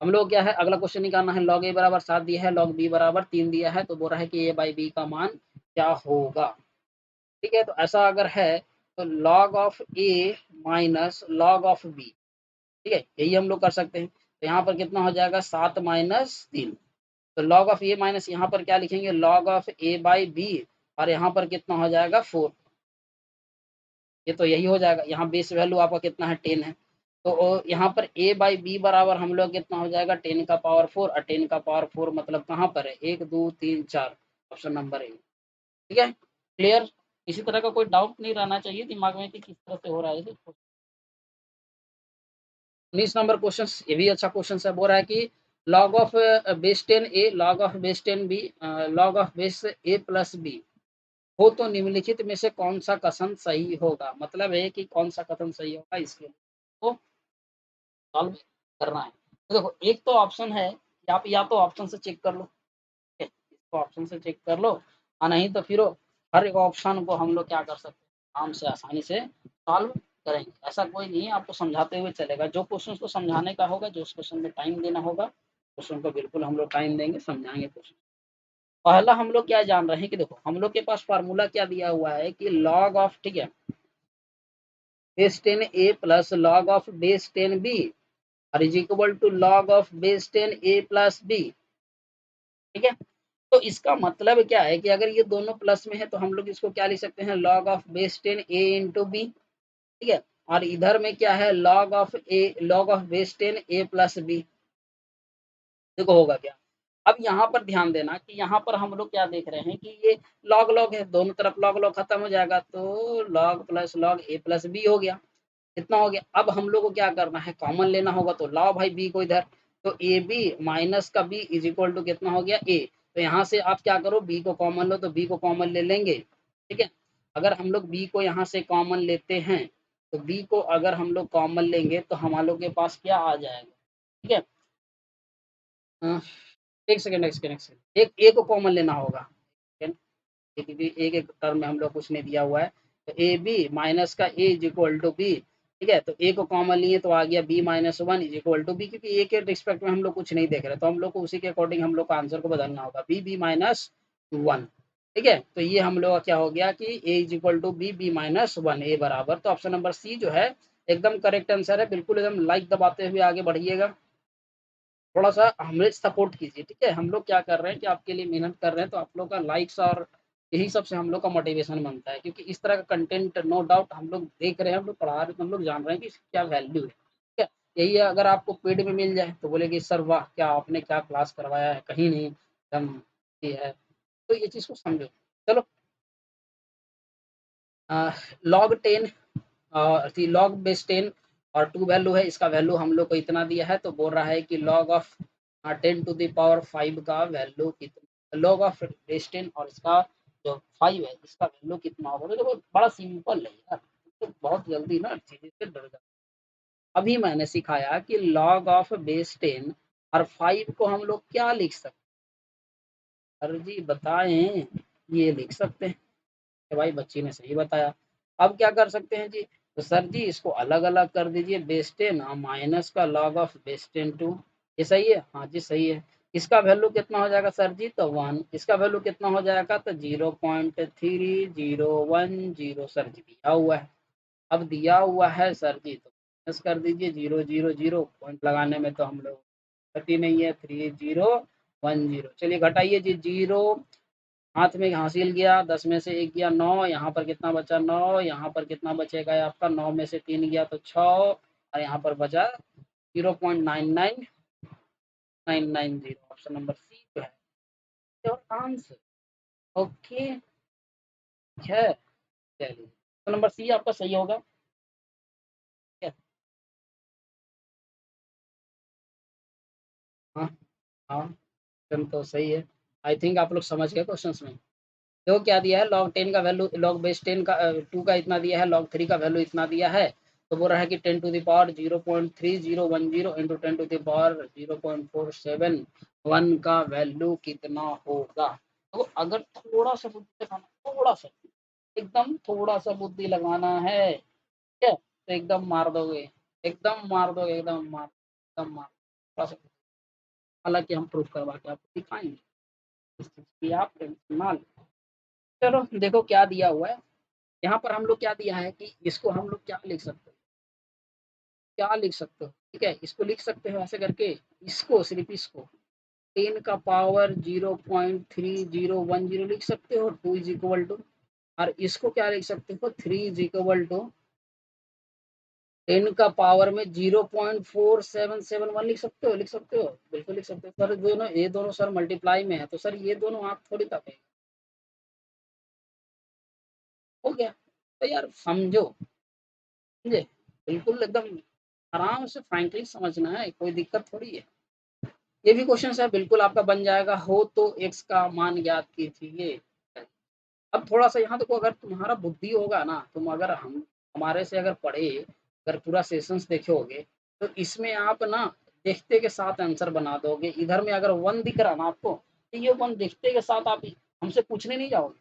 हम लोग क्या है, अगला क्वेश्चन निकालना है। लॉग ए बराबर 7 दिया है, लॉग बी बराबर 3 दिया है, तो बोल रहा है कि ए बाई बी का मान क्या होगा, ठीक है। तो ऐसा अगर है तो log of A minus log of B, ठीक है, यही हम लोग कर सकते हैं। तो यहाँ पर कितना हो जाएगा, 7 - 3, तो लॉग ऑफ ए माइनस यहाँ पर क्या लिखेंगे, log of A by B, और यहाँ पर कितना हो जाएगा, 4, ये तो यही हो जाएगा। यहाँ बेस वैल्यू आपका कितना है, 10 है, तो यहाँ पर ए बाई बी बराबर हम लोग कितना हो जाएगा, 10 का पावर 4, और 10 का पावर 4 मतलब कहाँ पर है, 1 2 3 4, ऑप्शन नंबर ए, ठीक है, क्लियर। इसी तरह का कोई डाउट नहीं रहना चाहिए दिमाग में कि किस तरह से हो रहा है। 19 नंबर क्वेश्चन, ये भी अच्छा क्वेश्चन है। बोल रहा है कि log of base 10 A, log of base 10 B, log of base A plus B हो तो निम्नलिखित में से कौन सा कथन सही होगा। मतलब है कि कौन सा कथन सही होगा, इसके लिए तो सॉल्व करना है। तो देखो एक तो ऑप्शन है कि आप या तो ऑप्शन से चेक कर लो, ठीक है, इसको ऑप्शन से चेक कर लो, और नहीं तो फिर हर एक ऑप्शन को हम लोग क्या कर सकते हैं, आराम से आसानी से सॉल्व करेंगे। ऐसा कोई नहीं है, आपको समझाते हुए चलेगा। जो क्वेश्चन को समझाने का होगा, जो उस क्वेश्चन में टाइम देना होगा, क्वेश्चन को बिल्कुल हम लोग टाइम देंगे, समझाएंगे क्वेश्चन। पहला हम लोग क्या जान रहे हैं कि देखो हम लोग के पास फार्मूला क्या दिया हुआ है, कि लॉग ऑफ, ठीक है, base 10 A plus log of base 10 b और is equal to log of base 10 A plus b, ठीक है। तो इसका मतलब क्या है कि अगर ये दोनों प्लस में है तो हम लोग इसको क्या लिख सकते हैं, log of base 10 A into B, ठीक है, और इधर में क्या है, log of A, log of base 10 A plus B. देखो होगा क्या, अब यहाँ पर ध्यान देना कि यहाँ पर हम लोग क्या देख रहे हैं कि ये लॉग लॉग है, दोनों तरफ लॉग लॉग खत्म हो जाएगा, तो लॉग प्लस लॉग ए प्लस बी हो गया। कितना हो गया, अब हम लोग को क्या करना है, कॉमन लेना होगा, तो लाओ भाई बी को इधर, तो ए बी माइनस का बी इज इक्वल टू कितना हो गया, ए। तो यहाँ से आप क्या करो, बी को कॉमन लो, तो बी को कॉमन ले लेंगे, ठीक है। अगर हम लोग बी को यहाँ से कॉमन लेते हैं, तो बी को अगर हम लोग कॉमन लेंगे तो हम लोग के पास क्या आ जाएगा, ठीक है। एक सेकंड, एक ए को कॉमन लेना होगा। क्योंकि एक एक टर्म में हम लोग कुछ नहीं दिया हुआ है, तो ए बी माइनस का ए इज इक्वल टू बी। ठीक है, तो ए को कॉमन लिए तो आ गया B minus one is equal to B, क्योंकि ए के रिस्पेक्ट में हम लोग कुछ नहीं देख रहे, तो हम लोग को उसी के अकॉर्डिंग हम लोग को आंसर को बदलना होगा, बी बी माइनस वन। ठीक है, तो ये हम लोग का क्या हो गया कि a is equal to b b minus one, a बराबर, तो ऑप्शन नंबर सी जो है एकदम करेक्ट आंसर है। बिल्कुल एकदम लाइक दबाते हुए आगे बढ़िएगा, थोड़ा सा हमें सपोर्ट कीजिए। ठीक है, हम लोग क्या कर रहे हैं कि आपके लिए मेहनत कर रहे हैं, तो आप लोग का लाइक्स और यही सब से हम लोग का मोटिवेशन बनता है, क्योंकि इस तरह का कंटेंट नो डाउट हम लोग देख रहे हैं, हम लोग पढ़ा रहे हैं, तो हम लोग जान रहे हैं कि इसकी क्या वैल्यू है। ठीक है, यही है, अगर आपको पेड में मिल जाए तो बोले कि सर वाह, क्या आपने क्या क्लास करवाया है, कहीं नहीं एकदम ये है, तो ये चीज़ को समझो। चलो, log ten log base ten और टू वैल्यू है, इसका वैल्यू हम लोग को इतना दिया है, तो बोल रहा है कि लॉग ऑफ 10⁻5 का वैल्यू कितना, लॉग ऑफ बेस टेन और इसका जो 5 है इसका वैल्यू कितना होगा। तो देखो बड़ा सिंपल है यार, तो बहुत जल्दी ना चीजें से डर जाते। अभी मैंने सिखाया कि लॉग ऑफ बेस 10 और 5 को हम लोग क्या लिख सकते हैं, सर जी बताएं। ये लिख सकते हैं कि भाई बच्ची ने सही बताया। अब क्या कर सकते हैं जी, तो सर जी इसको अलग अलग कर दीजिए, बेस 10 माइनस का लॉग ऑफ बेस 10 टू, ये सही है, हाँ जी सही है। इसका वैल्यू कितना हो जाएगा सर जी, तो वन, इसका वैल्यू कितना हो जाएगा, तो 0.3010 सर जी दिया हुआ है। अब दिया हुआ है सर जी, तो माइनस कर दीजिए, 0 0 0 पॉइंट लगाने में तो हम लोग गति नहीं है, 3010। चलिए घटाइए जी, जीरो हाथ में हासिल गया, 10 में से 1 गया 9, यहाँ पर कितना बचा 9, यहाँ पर कितना बचेगा आपका, 9 में से 3 गया तो 6, और यहाँ पर बचा 0.99990। ऑप्शन नंबर सी जो है योर आंसर। ओके, ठीक है, चलिए ऑप्शन नंबर सी आपका सही होगा। ठीक है, हाँ हाँ, ऑप्शन तो सही है। आई थिंक आप लोग समझ गए क्वेश्चन में। देखो क्या दिया है, लॉग 10 का वैल्यू, लॉग बेस 10 का 2 का इतना दिया है, लॉग 3 का वैल्यू इतना दिया है, तो बोल रहा है कि 10 to the power 0.3010 into 10 to the power 0.471 का वैल्यू कितना होगा। तो अगर थोड़ा सा बुद्धि लगाना, थोड़ा सा, एकदम थोड़ा सा बुद्धि लगाना है, ठीक है, तो एकदम मार दोगे, एकदम मार दोगे, एकदम मार, थोड़ा सा। हालांकि हम प्रूफ करवा के आपको दिखाएंगे, इस चीज की आप टेंशन ना लो। चलो देखो क्या दिया हुआ है, यहाँ पर हम लोग क्या दिया है कि इसको हम लोग क्या लिख सकते हैं, क्या लिख सकते हो, ठीक है, इसको लिख सकते हो ऐसे करके, इसको सिर्फ इसको 10 का पावर 0.3010 लिख सकते हो, 2 इज इक्वल टू, और इसको क्या लिख सकते हो, 3 इज इक्वल टू 10 का पावर में 0.4771 लिख सकते हो, लिख सकते हो, बिल्कुल लिख सकते हो सर। दोनों ये दोनों सर मल्टीप्लाई में है, तो सर ये दोनों आप थोड़ी तक हो गया, तो यार समझो, समझे, बिल्कुल एकदम आराम से फ्रैंकली समझना है, कोई दिक्कत थोड़ी है। ये भी क्वेश्चन है, बिल्कुल आपका बन जाएगा, हो तो एक्स का मान ज्ञात कीजिए। अब थोड़ा सा यहाँ देखो, अगर तुम्हारा बुद्धि होगा ना, तुम अगर हम हमारे से अगर पढ़े, अगर पूरा सेशंस देखे होगे, तो इसमें आप ना देखते के साथ आंसर बना दोगे। इधर में अगर वन दिख रहा ना आपको, तो ये वन देखते के साथ आप हमसे पूछने नहीं जाओगे।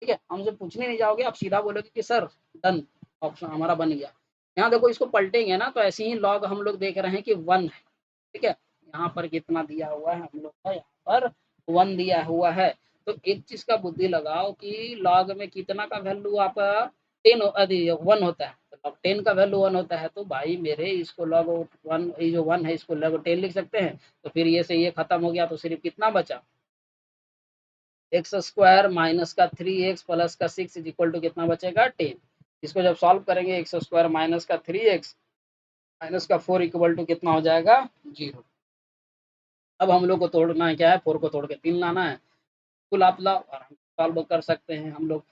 ठीक है, हमसे पूछने नहीं जाओगे, आप सीधा बोलोगे कि सर डन, ऑप्शन हमारा बन गया। यहाँ देखो इसको पलटेंगे ना, तो ऐसे ही लॉग हम लोग देख रहे हैं कि वन है। ठीक है, यहाँ पर कितना दिया हुआ है हम लोग का, यहाँ पर वन दिया हुआ है। तो एक चीज का बुद्धि लगाओ कि लॉग में कितना का वैल्यू आपका 10 वन होता है, तो लॉग 10 का वैल्यू वन होता है, तो भाई मेरे इसको लॉग वन, ये जो वन है इसको लॉग 10 लिख सकते हैं। तो फिर ये से ये खत्म हो गया, तो सिर्फ कितना बचा, एक्स स्क्वायर माइनस का 3x प्लस का 6 इज इक्वल टू कितना बचेगा 10। इसको जब सॉल्व करेंगे, एक्स स्क्वायर माइनस का 3x माइनस का 4 इक्वल टू कितना हो जाएगा 0। अब हम लोग को तोड़ना है क्या है, 4 को तोड़ के 3 लाना है, कुल आप लाओ और हम सॉल्व कर सकते हैं हम लोग।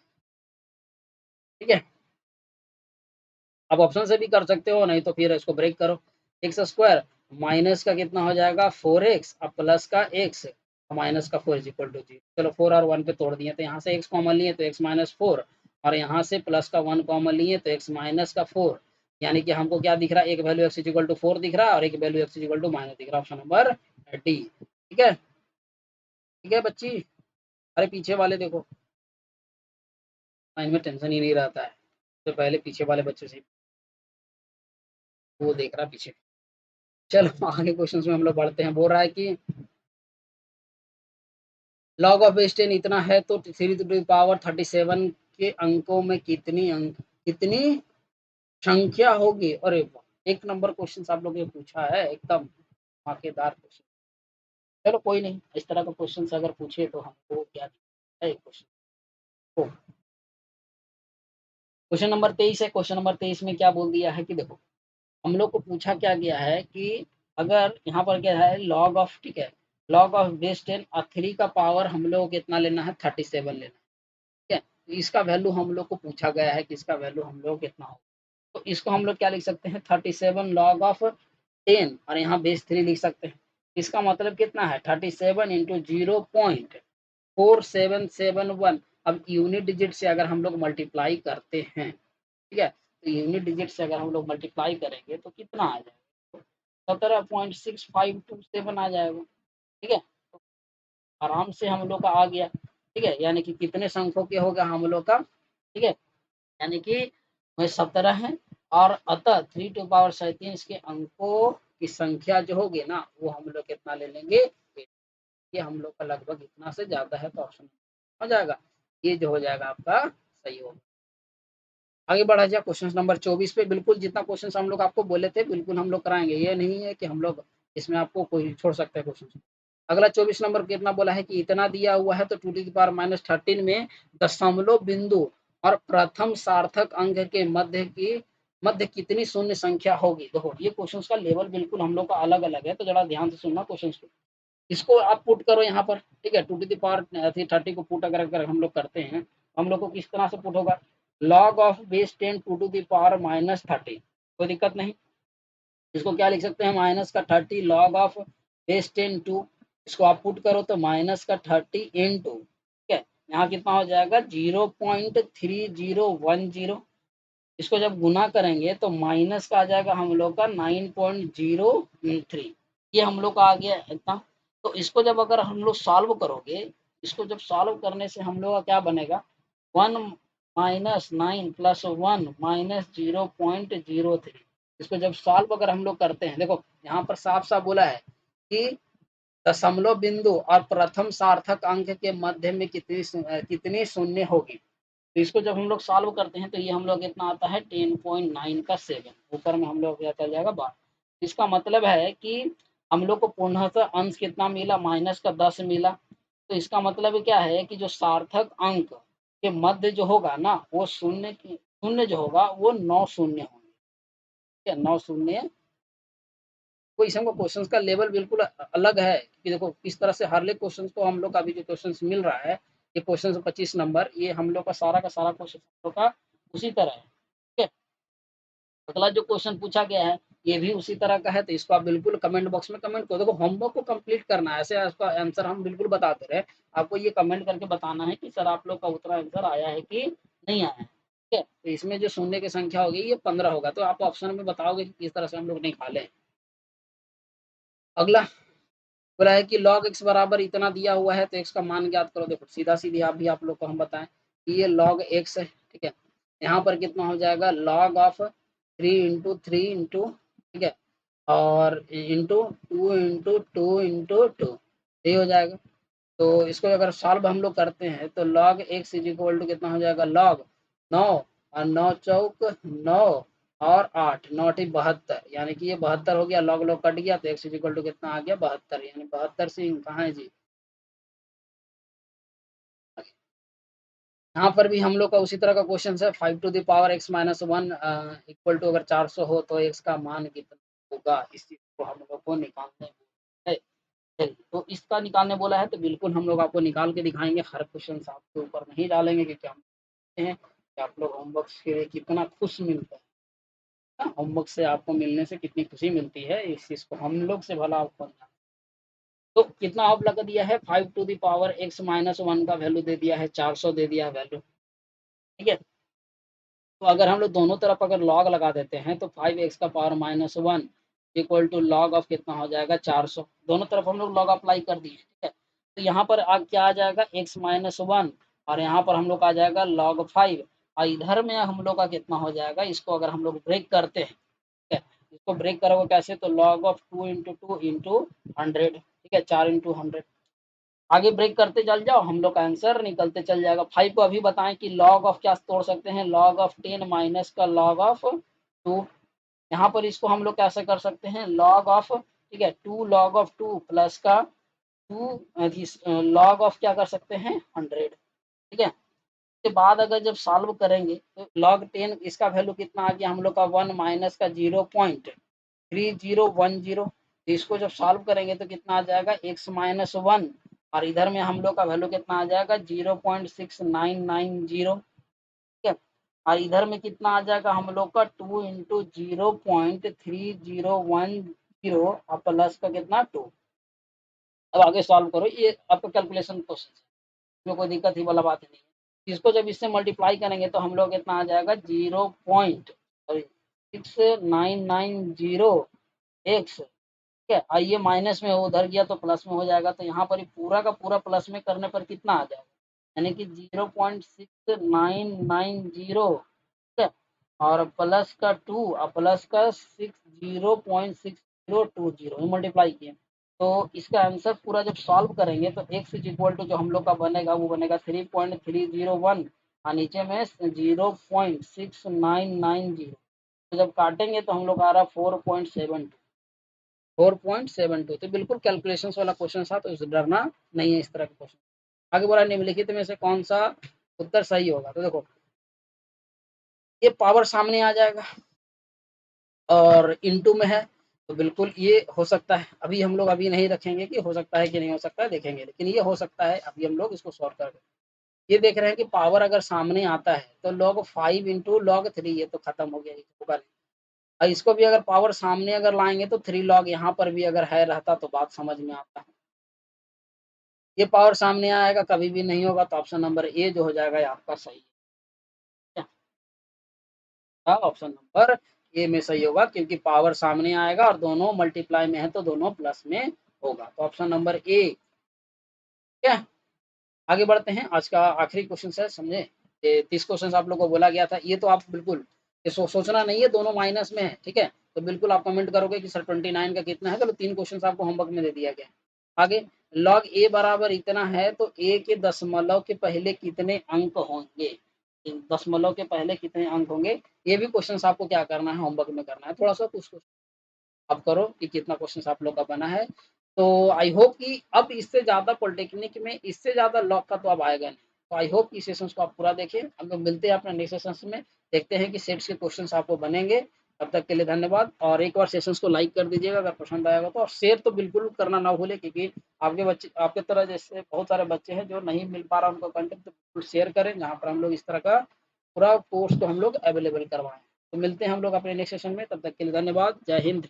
ठीक है, आप ऑप्शन से भी कर सकते हो, नहीं तो फिर इसको ब्रेक करो। एक्स स्क्वायर माइनस का कितना हो जाएगा 4x और प्लस का x माइनस का 4 इज इक्वल टू 0। चलो 4 और 1 पे तोड़ दिए, तो यहाँ से x कॉमन लिए तो x माइनस 4, और यहाँ से प्लस का 1 कॉमन लिए तो x माइनस का 4, यानी कि हमको क्या दिख रहा है, एक value x is equal to 4 दिख रहा है और एक value x is equal to minus दिख रहा है, ऑप्शन नंबर डी। ठीक है, ठीक है बच्ची? अरे पीछे वाले देखो, इनमें टेंशन ही नहीं रहता है, तो पहले पीछे वाले बच्चे से वो देख रहा पीछे। चलो आगे क्वेश्चन में हम लोग बढ़ते हैं। बोल रहा है कि लॉग ऑफ बेस 10 इतना है तो 3 to the power 37 के अंकों में कितनी संख्या होगी? अरे वाह! एक नंबर क्वेश्चन आप लोग ने पूछा है, एकदम धमाकेदार क्वेश्चन। चलो कोई नहीं, इस तरह का क्वेश्चन अगर पूछे तो हमको क्या है क्वेश्चन। तो क्वेश्चन नंबर 23 है। क्वेश्चन नंबर 23 में क्या बोल दिया है कि देखो, हम लोग को पूछा क्या गया है कि अगर यहाँ पर क्या है लॉग ऑफ, ठीक है, लॉग ऑफ बेस 10 और 3 का पावर हम लोग को कितना लेना है, 37 लेना है। ठीक है, तो इसका वैल्यू हम लोग को पूछा गया है कि इसका वैल्यू हम लोग कितना हो। तो इसको हम लोग क्या लिख सकते हैं, 37 लॉग ऑफ 10 और यहाँ बेस 3 लिख सकते हैं। इसका मतलब कितना है, 37 इंटू 0.4771। अब यूनिट डिजिट से अगर हम लोग मल्टीप्लाई करते हैं, ठीक है, तो यूनिट डिजिट से अगर हम लोग मल्टीप्लाई करेंगे तो कितना आ जाएगा, 17.6527 आ जाएगा। ठीक है, तो आराम से हम लोग का आ गया। ठीक है, यानी कि कितने संख्यों के होगा हम लोग का, ठीक है, यानी कि वह 17 है। और अतः 3 to the power 37 के अंकों की संख्या जो होगी ना, वो हम लोग कितना ले लेंगे, ये हम लोग का लगभग इतना से ज्यादा है, तो ऑप्शन हो जाएगा, ये जो हो जाएगा आपका सही होगा। आगे बढ़ा जाए क्वेश्चन नंबर 24 पे। बिल्कुल जितना क्वेश्चन हम लोग आपको बोले थे बिल्कुल हम लोग कराएंगे, ये नहीं है कि हम लोग इसमें आपको कोई छोड़ सकते हैं क्वेश्चन। अगला 24 नंबर कितना बोला है कि इतना दिया हुआ है तो 2 to the power -13 में दशमलव बिंदु और प्रथम सार्थक अंक के मध्य कितनी शून्य संख्या होगी। देखो ये क्वेश्चन का लेवल बिल्कुल हम लोग का अलग अलग है, तो जरा ध्यान से सुनना क्वेश्चन को। इसको आप पुट करो यहाँ पर, ठीक है, 2 to the power 30 को पुट अगर हम लोग करते हैं, हम लोग को किस तरह से पुट होगा, log of base 10 2 to the power -30, कोई दिक्कत नहीं। इसको क्या लिख सकते हैं, माइनस का 30 लॉग ऑफ बेस 10 टू, इसको आप पुट करो तो माइनस का 30 इंटू, ठीक है, यहाँ कितना हो जाएगा 0.3010। इसको जब गुना करेंगे तो माइनस का आ जाएगा हम लोग का 9.03, ये हम लोग का आ गया इतना। तो इसको जब अगर हम लोग सॉल्व करोगे, इसको जब सॉल्व करने से हम लोग का क्या बनेगा, 1 - 9 + 1 - 0.03। इसको जब सॉल्व अगर हम लोग करते हैं, देखो यहाँ पर साफ साफ बोला है कि दशमलव बिंदु और प्रथम सार्थक अंक के मध्य में कितनी शून्य होगी। तो इसको जब हम लोग सॉल्व करते हैं तो ये हम लोग कितना आता है 10.9 का 7, ऊपर में हम लोग क्या चल जाएगा 12। इसका मतलब है कि हम लोग को पूर्णतः अंश कितना मिला, माइनस का 10 मिला। तो इसका मतलब क्या है कि जो सार्थक अंक के मध्य जो होगा ना, वो शून्य जो होगा वो 9 शून्य होंगे। ठीक है, 9 शून्य। तो इसमें क्वेश्चन का लेवल बिल्कुल अलग है कि देखो किस तरह से हर एक क्वेश्चन को हम लोग का अभी जो क्वेश्चन मिल रहा है, ये क्वेश्चन 25 नंबर, ये हम लोग का सारा क्वेश्चन का उसी तरह है। ठीक है, अगला जो क्वेश्चन पूछा गया है ये भी उसी तरह का है, तो इसको आप बिल्कुल कमेंट बॉक्स में कमेंट करो। देखो होमवर्क को कंप्लीट करना है, ऐसे इसका आंसर हम बिल्कुल बताते रहे, आपको ये कमेंट करके बताना है कि सर आप लोग का उतना आंसर आया है कि नहीं आया है। ठीक है, तो इसमें जो शून्य की संख्या होगी ये 15 होगा, तो आप ऑप्शन में बताओगे कि किस तरह से हम लोग निकालें। अगला बोला है कि लॉग एक्स बराबर इतना दिया हुआ है तो एक्स का मान ज्ञात करो। देखो सीधा सीधी आप लोग को हम बताएं कि ये लॉग एक्स है। ठीक है, यहाँ पर कितना हो जाएगा, लॉग ऑफ 3 × 3 × ठीक है, और इंटू 2 × 2 × 2, ये हो जाएगा। तो इसको अगर सॉल्व हम लोग करते हैं तो log X is equal to कितना हो जाएगा, लॉग 9 और 9 चौक 9 और 8 9 × 72, यानी कि ये 72 हो गया, लॉग लॉग कट गया तो एक्स इज इक्वल टू कितना आ गया 72, यानी 72 से कहाँ है जी। यहाँ पर भी हम लोग का उसी तरह का क्वेश्चन है, 5 to the power x - 1 equal to अगर 400 हो तो एक्स का मान कितना होगा, इस चीज को हम लोग को निकालने है। चलिए, तो इसका निकालने बोला है तो बिल्कुल हम लोग आपको निकाल के दिखाएंगे, हर क्वेश्चन आपके ऊपर नहीं डालेंगे, क्योंकि हम हैं कि आप लोग होमवर्क के लिए कितना खुश मिलता है ना, होमवर्क से आपको मिलने से कितनी खुशी मिलती है, इस चीज़ को हम लोग से भला आपको। तो कितना आप लगा दिया है, 5 to the power x - 1 का वैल्यू दे दिया है, 400 दे दिया है वैल्यू। ठीक है, तो अगर हम लोग दोनों तरफ अगर लॉग लगा देते हैं तो 5 x⁻⁻1 equal to log of कितना हो जाएगा 400, दोनों तरफ हम लोग लॉग अप्लाई कर दिए। ठीक है, तो यहाँ पर क्या आ जाएगा x माइनस 1 और यहाँ पर हम लोग का आ जाएगा log 5 और इधर में हम लोग का कितना हो जाएगा, इसको अगर हम लोग ब्रेक करते हैं, ठीक है, इसको ब्रेक करोगे कैसे, तो log ऑफ 2 इंटू 2 इंटू 100, ठीक है, 4 इंटू 100। आगे ब्रेक करते चल जाओ, हम लोग का आंसर निकलते चल जाएगा। 5 को अभी बताएं कि log ऑफ क्या तोड़ सकते हैं, log ऑफ 10 माइनस का log ऑफ 2। यहाँ पर इसको हम लोग कैसे कर सकते हैं, log ऑफ, ठीक है, 2 log ऑफ 2 प्लस का 2 लॉग ऑफ क्या कर सकते हैं 100, ठीक है। उसके बाद अगर जब सॉल्व करेंगे तो लॉग 10 इसका वैल्यू कितना आ गया हम लोग का 1 माइनस का 0.3010, इसको जब सॉल्व करेंगे तो कितना आ जाएगा x माइनस 1 और इधर में हम लोग का वैल्यू कितना आ जाएगा 0.6990, ठीक है, और इधर में कितना आ जाएगा हम लोग का 2 इंटू 0.3010 और प्लस का कितना 2। अब आगे सॉल्व करो, ये आपका कैलकुलेशन क्वेश्चन है, इसमें कोई दिक्कत ही वाला बात नहीं है। इसको जब इससे मल्टीप्लाई करेंगे तो हम लोग कितना आ जाएगा 0.6990 x, ठीक है, और ये माइनस में उधर गया तो प्लस में हो जाएगा, तो यहाँ पर पूरा का पूरा प्लस में करने पर कितना आ जाएगा, यानी कि 0.6990, ठीक है, और प्लस का 2 और प्लस का 0.6020 मल्टीप्लाई किए, तो इसका आंसर पूरा जब सॉल्व करेंगे तो x इज इक्वल टू जो हम लोग का बनेगा वो बनेगा 3.301 और नीचे में 0.6990, तो जब काटेंगे तो हम लोग आ रहा 4.72, तो बिल्कुल कैलकुलेशन वाला क्वेश्चन था, तो इससे डरना नहीं है इस तरह के क्वेश्चन। आगे बोला निम्नलिखित में से कौन सा उत्तर सही होगा, तो देखो ये पावर सामने आ जाएगा और इनटू में है, तो बिल्कुल ये हो सकता है, अभी हम लोग अभी नहीं रखेंगे कि हो सकता है कि नहीं हो सकता है, देखेंगे, लेकिन ये हो सकता है, अभी हम लोग इसको सॉल्व कर ये देख रहे हैं कि पावर अगर सामने आता है तो log 5 इंटू log 3, ये तो खत्म हो गया, ये होगा नहीं। और इसको भी अगर पावर सामने अगर लाएंगे तो 3 log यहाँ पर भी अगर है रहता तो बात समझ में आता है। ये पावर सामने आएगा कभी भी नहीं होगा, तो ऑप्शन नंबर ए जो हो जाएगा ये आपका सही है, ऑप्शन नंबर ए में सही होगा, क्योंकि पावर सामने आएगा और दोनों मल्टीप्लाई में है तो दोनों प्लस में होगा, तो ऑप्शन नंबर ए, ठीक है। आगे बढ़ते हैं, आज का आखिरी क्वेश्चन है, समझे, ये 30 क्वेश्चन आप लोग को बोला गया था, ये तो आप बिल्कुल ये सोचना नहीं है, दोनों माइनस में है, ठीक है, तो बिल्कुल आप कमेंट करोगे कि सर 29 का कितना है, तो 3 क्वेश्चन आपको होमवर्क में दे दिया गया। आगे log a बराबर इतना है तो a के दशमलव के पहले कितने अंक होंगे, दशमलव के पहले कितने अंक होंगे, ये भी क्वेश्चन आपको क्या करना है, होमवर्क में करना है, थोड़ा सा कुछ आप करो कि कितना क्वेश्चन आप लोग का बना है। तो आई होप कि अब इससे ज़्यादा पॉलिटेक्निक में इससे ज़्यादा लॉक का तो अब आएगा नहीं, तो आई होप कि सेशंस को आप पूरा देखें। हम लोग मिलते हैं अपने नेक्स्ट सेशंस में, देखते हैं कि सेट्स के क्वेश्चंस आपको बनेंगे। तब तक के लिए धन्यवाद, और एक बार सेशंस को लाइक कर दीजिएगा अगर पसंद आएगा तो, और शेयर तो बिल्कुल करना ना भूलें, क्योंकि आपके बच्चे आपके तरह जैसे बहुत सारे बच्चे हैं जो नहीं मिल पा रहा उनको कंटेंट, तो बिल्कुल शेयर करें, जहाँ पर हम लोग इस तरह का पूरा कोर्स को हम लोग अवेलेबल करवाएं। तो मिलते हैं हम लोग अपने नेक्स्ट सेशन में, तब तक के लिए धन्यवाद, जय हिंद।